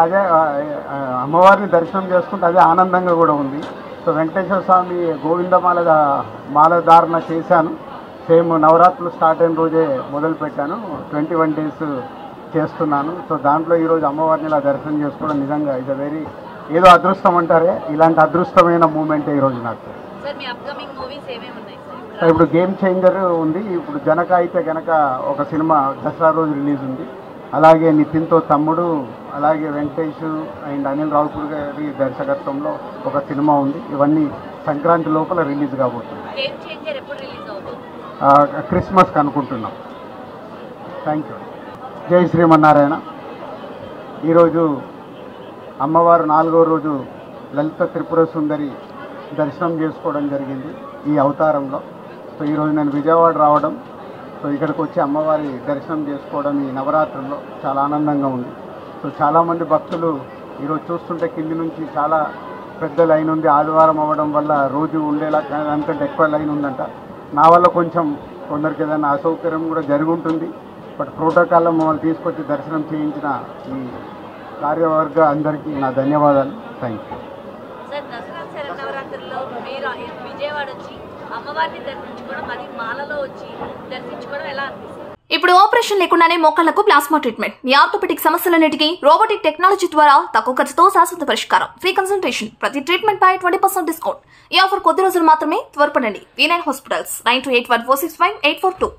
అదే అమ్మవారిని దర్శనం చేసుకుంటే అదే ఆనందంగా కూడా ఉంది. సో వెంకటేశ్వర స్వామి మాల ధారణ చేశాను. సేమ్ నవరాత్రులు స్టార్ట్ అయిన రోజే మొదలు పెట్టాను. 21 days చేస్తున్నాను. సో దాంట్లో ఈరోజు అమ్మవారిని ఇలా దర్శనం చేసుకోవడం నిజంగా ఇది వెరీ ఏదో అదృష్టం అంటారే, ఇలాంటి అదృష్టమైన మూమెంటే ఈరోజు నాకు. ఇప్పుడు గేమ్ చేంజర్ ఉంది. ఇప్పుడు జనక అయితే గనక ఒక సినిమా దసరా రోజు రిలీజ్ ఉంది. అలాగే నితిన్తో తమ్ముడు, అలాగే వెంకటేష్ అండ్ అనిల్ రావుపూర్ గారి దర్శకత్వంలో ఒక సినిమా ఉంది. ఇవన్నీ సంక్రాంతి లోపల రిలీజ్ కాబోతుంది. క్రిస్మస్కి అనుకుంటున్నాం. Thank you. జై శ్రీమన్నారాయణ. ఈరోజు అమ్మవారు 4వ రోజు లలిత త్రిపుర సుందరి దర్శనం చేసుకోవడం జరిగింది ఈ అవతారంలో. సో ఈరోజు నేను విజయవాడ రావడం, సో ఇక్కడికి వచ్చి అమ్మవారి దర్శనం చేసుకోవడం ఈ నవరాత్రుల్లో చాలా ఆనందంగా ఉంది. సో చాలామంది భక్తులు ఈరోజు చూస్తుంటే కింది నుంచి చాలా పెద్ద లైన్ ఉంది. ఆదివారం అవ్వడం వల్ల రోజు ఉండేలా అంతకంటే ఎక్కువ లైన్ ఉందంట. నా వల్ల కొందరికి ఏదైనా అసౌకర్యం కూడా జరిగి ఉంటుంది. బట్ ప్రోటోకాల్లో మమ్మల్ని తీసుకొచ్చి దర్శనం చేయించిన ఈ కార్యవర్గ అందరికీ నా ధన్యవాదాలు. Thank you. ఇప్పుడు ఆపరేషన్ లేకుండానే మోకాళ్లకు ప్లాస్మా ట్రీట్మెంట్. మీ ఆర్థోపెడిక్ సమస్యలన్నిటికీ రోబోటిక్ టెక్నాలజీ ద్వారా తక్కువ ఖర్చుతో శాశ్వత పరిష్కారం. Free consultation. ప్రతి ట్రీట్మెంట్ పై 20% డిస్కౌంట్. ఈ ఆఫర్ కొద్ది రోజులు మాత్రమే. త్వరపడండి. V9 hospitals 9281465842.